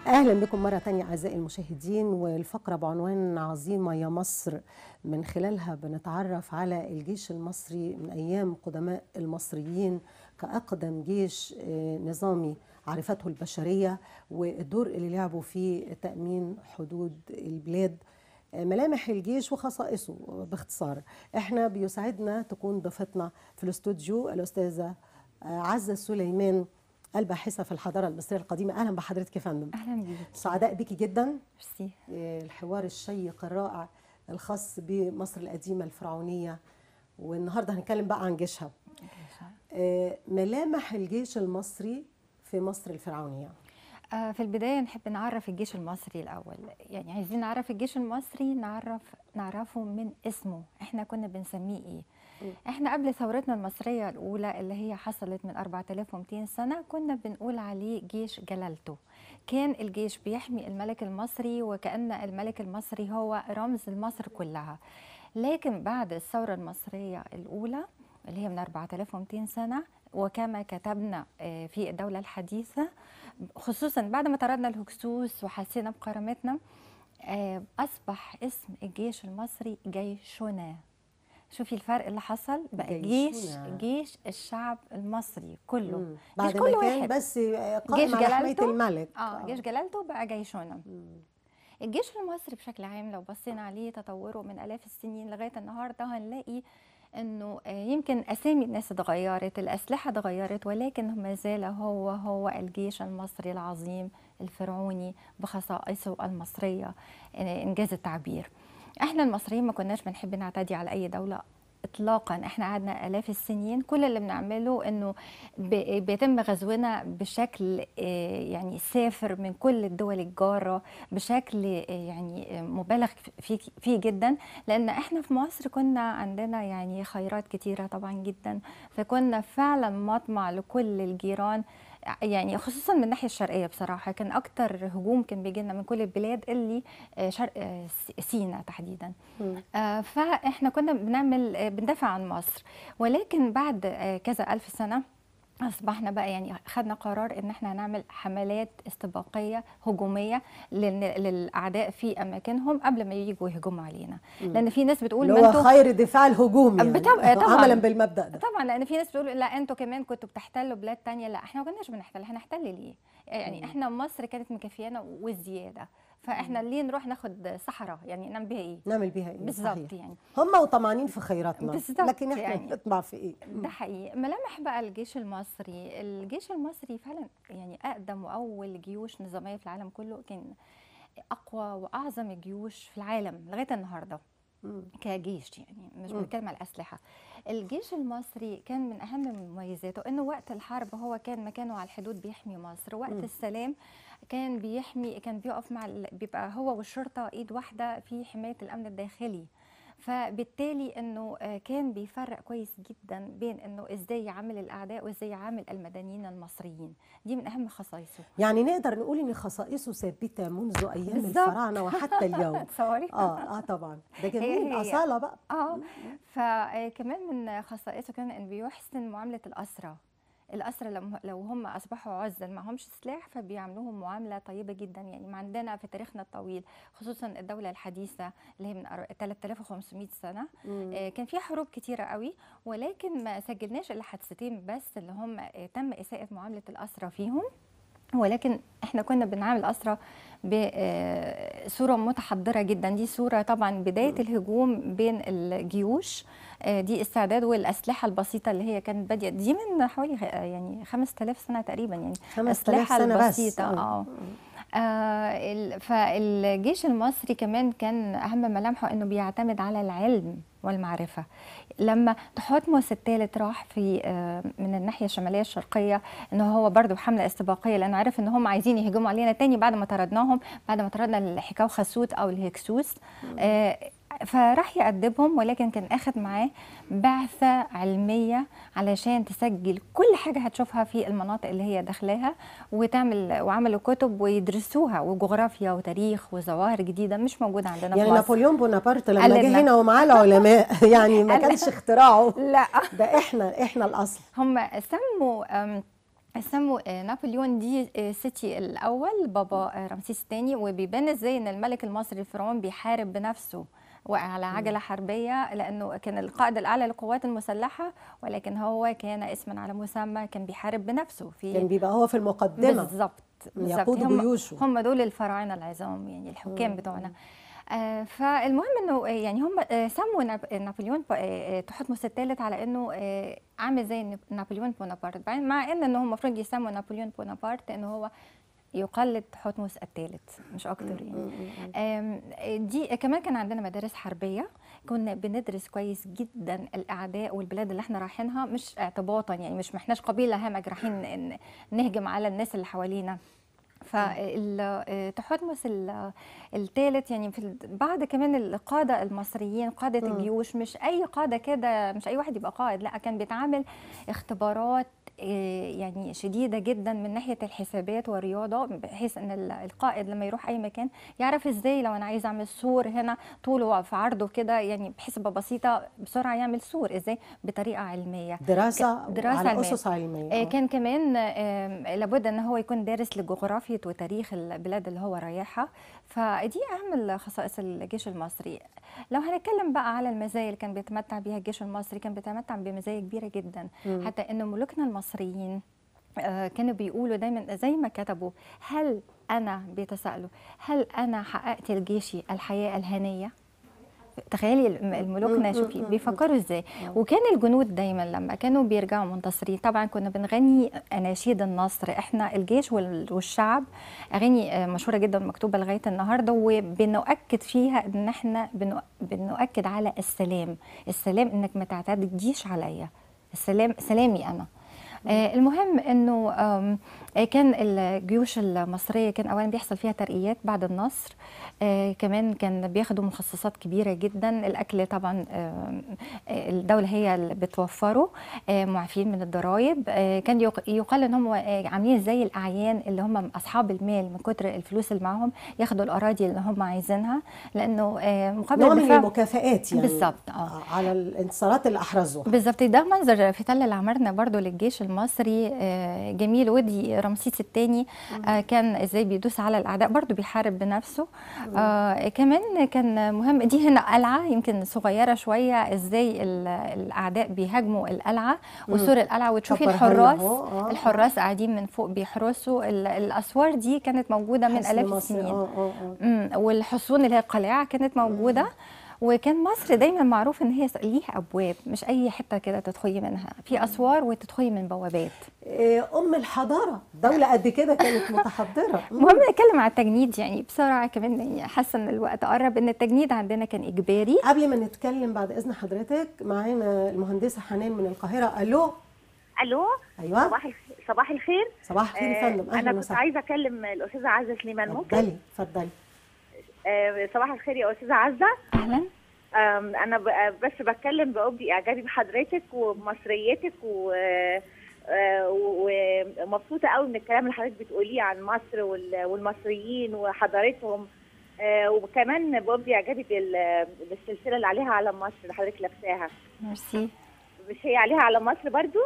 أهلا بكم مرة تانية أعزائي المشاهدين، والفقرة بعنوان عظيمة يا مصر. من خلالها بنتعرف على الجيش المصري من أيام قدماء المصريين كأقدم جيش نظامي عرفته البشرية، والدور اللي لعبوا في تأمين حدود البلاد. ملامح الجيش وخصائصه باختصار. احنا بيسعدنا تكون ضيفتنا في الاستوديو الأستاذة عزة سليمان، الباحثة في الحضارة المصرية القديمة. أهلا بحضرتك يا فندم. أهلا بيكي. سعداء بيكي جدا. ميرسي. الحوار الشيق الرائع الخاص بمصر القديمة الفرعونية، والنهاردة هنتكلم بقى عن جيشها. ملامح الجيش المصري في مصر الفرعونية. في البداية نحب نعرف الجيش المصري الأول. يعني عايزين نعرف الجيش المصري، نعرفه من اسمه. احنا كنا بنسميه ايه؟ احنا قبل ثورتنا المصرية الأولى اللي هي حصلت من 4200 سنة كنا بنقول عليه جيش جلالته. كان الجيش بيحمي الملك المصري، وكأن الملك المصري هو رمز لمصر كلها. لكن بعد الثورة المصرية الأولى اللي هي من 4200 سنة، وكما كتبنا في الدولة الحديثة، خصوصا بعد ما طردنا الهكسوس وحسينا بكرامتنا، أصبح اسم الجيش المصري جيشنا. شوفي الفرق اللي حصل، بقى جيش الشعب المصري كله. بعد مش كل ما كان واحد بس قائم على حماية الملك. جيش جلالته بقى جيشنا. الجيش المصري بشكل عام لو بصينا عليه تطوره من آلاف السنين لغاية النهارده، هنلاقي انه يمكن اسامي الناس اتغيرت، الاسلحه اتغيرت، ولكن ما زال هو الجيش المصري العظيم الفرعوني بخصائصه المصريه، انجاز التعبير. احنا المصريين ما كناش بنحب نعتدي على اي دوله اطلاقا. احنا قعدنا الاف السنين كل اللي بنعمله انه بيتم غزونا بشكل يعني سافر من كل الدول الجاره، بشكل يعني مبالغ فيه جدا، لان احنا في مصر كنا عندنا يعني خيرات كتيره طبعا جدا، فكنا فعلا مطمع لكل الجيران، يعني خصوصا من الناحيه الشرقيه. بصراحه كان اكتر هجوم كان بيجي لنا من كل البلاد اللي شرق سيناء تحديدا. فاحنا كنا بندافع عن مصر، ولكن بعد كذا الف سنه اصبحنا بقى يعني خدنا قرار ان احنا هنعمل حملات استباقيه هجوميه للاعداء في اماكنهم قبل ما ييجوا يهجموا علينا. لان في ناس بتقول ما انتوا خير دفاع الهجوم يعني طبعا عملا بالمبدا ده. طبعا، لان في ناس بتقول لا انتوا كمان كنتوا بتحتلوا بلاد تانية. لا، احنا ما كناش بنحتل. هنحتل ليه؟ يعني احنا مصر كانت مكفيانا والزياده، فاحنا ليه نروح ناخد صحراء؟ يعني نعمل بيها ايه؟ نعمل بيها ايه؟ بالظبط. يعني هم وطمعانين في خيراتنا، لكن احنا يعني نطمع في ايه؟ ده حقيقي. ملامح بقى الجيش المصري. الجيش المصري فعلا يعني اقدم واول جيوش نظاميه في العالم كله، كان اقوى واعظم الجيوش في العالم لغايه النهارده كجيش. يعني مش بنتكلم على الاسلحه. الجيش المصري كان من اهم مميزاته انه وقت الحرب هو كان مكانه على الحدود بيحمي مصر، وقت السلام كان بيحمي، كان بيقف بيبقى هو والشرطه ايد واحده في حمايه الامن الداخلي. فبالتالي انه كان بيفرق كويس جدا بين انه ازاي يعامل الاعداء وازاي يعامل المدنيين المصريين. دي من اهم خصائصه. يعني نقدر نقول ان خصائصه ثابته منذ ايام الفراعنه وحتى اليوم. تصوري؟ طبعا ده جميل. اصاله بقى. فكمان من خصائصه كان ان بيحسن معامله الاسرى. الأسرى لو هم أصبحوا عزل معهمش سلاح فبيعاملوهم معاملة طيبة جدا. يعني ما عندنا في تاريخنا الطويل خصوصا الدولة الحديثة اللي هي من 3500 سنة كان فيها حروب كتيرة قوي، ولكن ما سجلناش إلا حادثتين بس اللي هم تم إساءة معاملة الأسرى فيهم. ولكن احنا كنا بنعامل الأسرى بصورة متحضرة جدا. دي صورة طبعا بداية الهجوم بين الجيوش، دي استعداد والأسلحة البسيطة اللي هي كانت بادية دي من حوالي يعني 5000 سنة تقريبا. يعني 5000 سنة البسيطة بس. فالجيش المصري كمان كان أهم ملامحه أنه بيعتمد على العلم والمعرفة. لما تحتمس الثالث راح في من الناحية الشمالية الشرقية أنه هو برضو حملة استباقية، لأنه عرف أن هم عايزين يهجموا علينا تاني بعد ما طردناهم، بعد ما طردنا الحكاو خسوت أو الهكسوس. فراح يأدبهم، ولكن كان أخذ معاه بعثة علمية علشان تسجل كل حاجة هتشوفها في المناطق اللي هي داخلاها وعملوا كتب ويدرسوها، وجغرافيا وتاريخ وظواهر جديدة مش موجودة عندنا في مصر. يعني نابليون بونابرت لما جه هنا ومعاه العلماء يعني ما كانش اختراعه، لا، ده احنا الاصل. هم سموا سموا نابليون دي سيتي الاول بابا رمسيس الثاني، وبيبان ازاي ان الملك المصري الفرعون بيحارب بنفسه وعلى عجله حربيه، لانه كان القائد الاعلى للقوات المسلحه، ولكن هو كان اسما على مسمى، كان بيحارب بنفسه كان بيبقى هو في المقدمه بالظبط. يقود جيوشه. هم دول الفراعنه العظام يعني الحكام بتوعنا. فالمهم انه يعني هم سموا نابليون تحتمس الثالث على انه عامل زي نابليون بونابرت، مع ان هم المفروض يسموا نابليون بونابرت انه هو يقلد تحتمس الثالث مش اكتر يعني. دي كمان كان عندنا مدارس حربيه، كنا بندرس كويس جدا الاعداء والبلاد اللي احنا رايحينها، مش اعتباطا يعني، مش محناش قبيله همج رايحين نهجم على الناس اللي حوالينا. فتحتمس الثالث يعني بعد كمان القاده المصريين، قاده الجيوش، مش اي قاده كده، مش اي واحد يبقى قائد، لا كان بيتعامل اختبارات يعني شديده جدا من ناحيه الحسابات والرياضه، بحيث ان القائد لما يروح اي مكان يعرف ازاي لو انا عايز اعمل سور هنا طوله في عرضه كده، يعني بحسبه بسيطه بسرعه يعمل سور ازاي بطريقه علميه، دراسه على اسس علميه. كان كمان لابد ان هو يكون دارس لجغرافيا وتاريخ البلاد اللي هو رايحها. فدي اهم خصائص الجيش المصري. لو هنتكلم بقى على المزايا اللي كان بيتمتع بيها الجيش المصري، كان بيتمتع بمزايا كبيره جدا، حتى ان ملوكنا المصريين كانوا بيقولوا دايما زي ما كتبوا، بيتساءلوا هل انا حققت لجيشي الحياه الهنيه؟ تخيلي الملوكنا شوفي بيفكروا ازاي. وكان الجنود دايما لما كانوا بيرجعوا منتصرين، طبعا كنا بنغني اناشيد النصر، احنا الجيش والشعب، اغاني مشهوره جدا مكتوبه لغايه النهارده، وبنؤكد فيها ان احنا بنؤكد على السلام، انك ما تعتديش عليا، السلام سلامي انا. المهم انه كان الجيوش المصريه كان اولا بيحصل فيها ترقيات بعد النصر، كمان كان بياخدوا مخصصات كبيره جدا، الاكل طبعا الدوله هي اللي بتوفره، معافين من الضرائب، كان يقال ان هم عاملين زي الاعيان اللي هم اصحاب المال، من كتر الفلوس اللي معاهم ياخدوا الاراضي اللي هم عايزينها، لانه مقابل نوع من المكافآت يعني بالظبط على الانتصارات اللي احرزوها. بالظبط. ده منظر في تل العمارنه برضو للجيش المصري جميل. ودي رمسيس الثاني كان ازاي بيدوس على الاعداء، برضو بيحارب بنفسه. كمان كان مهم، دي هنا قلعه يمكن صغيره شويه، ازاي الاعداء بيهاجموا القلعه وسور القلعه، وتشوفي الحراس قاعدين من فوق بيحرسوا الاسوار دي، كانت موجوده من الاف السنين. والحصون اللي هي القلاع كانت موجوده. وكان مصر دايما معروف ان هي ليها ابواب، مش اي حته كده تدخلي منها، في اسوار وتدخلي من بوابات. ام الحضاره، دوله قد كده كانت متحضره. المهم نتكلم على التجنيد يعني بسرعه كمان، يعني حاسه ان الوقت قرب، ان التجنيد عندنا كان اجباري. قبل ما نتكلم بعد اذن حضرتك، معانا المهندسه حنان من القاهره. الو. ايوه، صباح الخير. صباح الخير يا فندم، اهلا. انا كنت عايزه اكلم الاستاذه عزه سليمان، ممكن؟ اتفضلي. صباح الخير يا استاذه عزه. اهلا. انا بس بتكلم بأبدي اعجابي بحضرتك ومصريتك، ومبسوطه قوي من الكلام اللي حضرتك بتقوليه عن مصر والمصريين وحضارتهم، وكمان بأبدي اعجابي بالسلسله اللي عليها علم مصر اللي حضرتك لابساها. ميرسي. مش هي عليها علم مصر برضو؟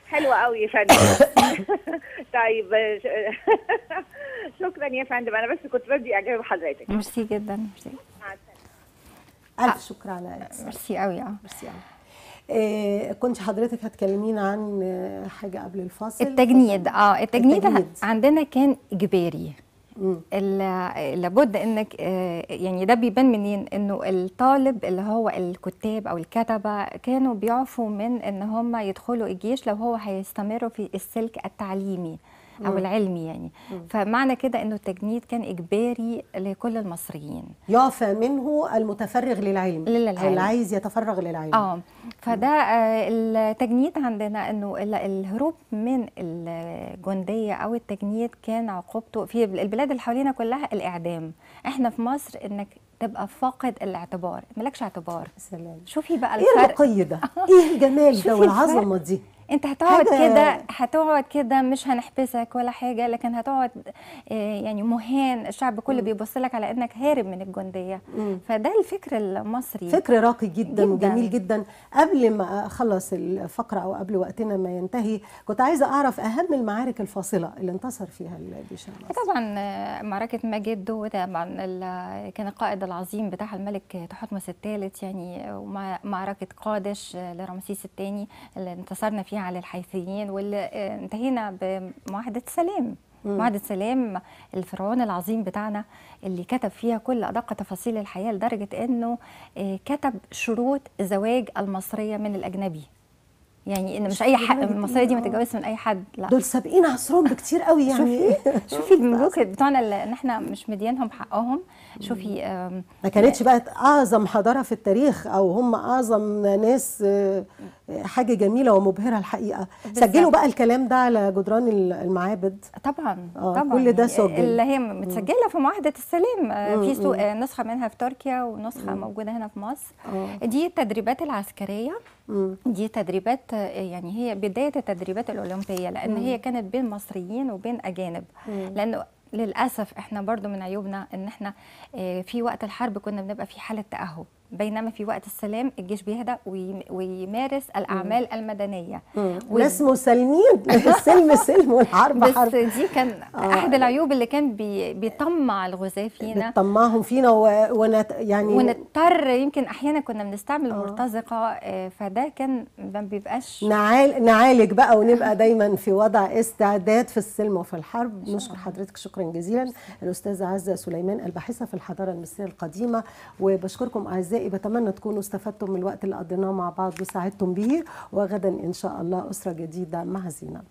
حلوة قوي يا فندم. طيب شكرا يا فندم، انا بس كنت بدي اعجاب حضرتك. ميرسي جدا. ميرسي. الف شكر على ميرسي قوي. ميرسي قوي. كنت حضرتك هتكلمين عن حاجه قبل الفاصل، التجنيد. التجنيد عندنا كان اجباري. لابد انك يعني ده بيبان منين، انه الطالب اللي هو الكتاب او الكتبه كانوا بيعفوا من ان هم يدخلوا الجيش لو هو هيستمروا في السلك التعليمي او العلمي يعني. فمعنى كده انه التجنيد كان اجباري لكل المصريين، يعفى منه المتفرغ للعلم، اللي عايز يتفرغ للعلم. فده التجنيد عندنا انه الهروب من الجنديه او التجنيد كان عقوبته في البلاد اللي حوالينا كلها الاعدام. احنا في مصر انك تبقى فاقد الاعتبار، مالكش اعتبار. سلام. شوفي بقى الفرق، ايه الرقي ده، ايه الجمال ده والعظمه دي. انت هتقعد كده مش هنحبسك ولا حاجه، لكن هتقعد يعني مهان، الشعب كله بيبص لك على انك هارب من الجنديه. فده الفكر المصري، فكر راقي جدا وجميل جدا. قبل ما اخلص الفقره او قبل وقتنا ما ينتهي، كنت عايزه اعرف اهم المعارك الفاصله اللي انتصر فيها الجيش المصري. طبعا معركه مجدو، طبعا كان القائد العظيم بتاع الملك تحتمس الثالث يعني، ومعركه قادش لرمسيس الثاني اللي انتصرنا فيها على الحيثيين، واللي انتهينا بمعاهده سلام. معاهده سلام الفرعون العظيم بتاعنا اللي كتب فيها كل ادق تفاصيل الحياه، لدرجه انه كتب شروط زواج المصريه من الاجنبي. يعني ان مش اي حد المصريه دي ما تتجوزش من اي حد، لا دول سابقين عصرهم بكتير قوي يعني. شوفي الملوك بتوعنا ان احنا مش مدينهم حقهم. شوفي ما كانتش بقت اعظم حضاره في التاريخ او هم اعظم ناس، حاجه جميله ومبهره الحقيقه. سجلوا بقى الكلام ده على جدران المعابد. طبعا كل ده سجل، اللي هي متسجله في معاهده السلام. في نسخه منها في تركيا ونسخه موجوده هنا في مصر. دي التدريبات العسكريه، دي تدريبات يعني هي بدايه التدريبات الاولمبيه، لان هي كانت بين مصريين وبين اجانب. لانه للاسف احنا برضو من عيوبنا ان احنا في وقت الحرب كنا بنبقى في حاله تاهب، بينما في وقت السلام الجيش بيهدأ ويمارس الأعمال المدنية. ناس مسالمين، السلم سلم والحرب حرب. بس دي كان أحد العيوب اللي كان بيطمع الغزاة فينا، بيطمعهم فينا يعني ونضطر يمكن أحيانا كنا بنستعمل مرتزقة، فده كان ما بيبقاش نعالج بقى ونبقى دايما في وضع استعداد في السلم وفي الحرب. نشكر حضرتك شكرا جزيلا الأستاذة عزة سليمان، الباحثة في الحضارة المصرية القديمة. وبشكركم أعزائي، بتمنى تكونوا استفدتم من الوقت اللي قضيناه مع بعض وساعدتم به، وغدا إن شاء الله أسرة جديدة مع زينة.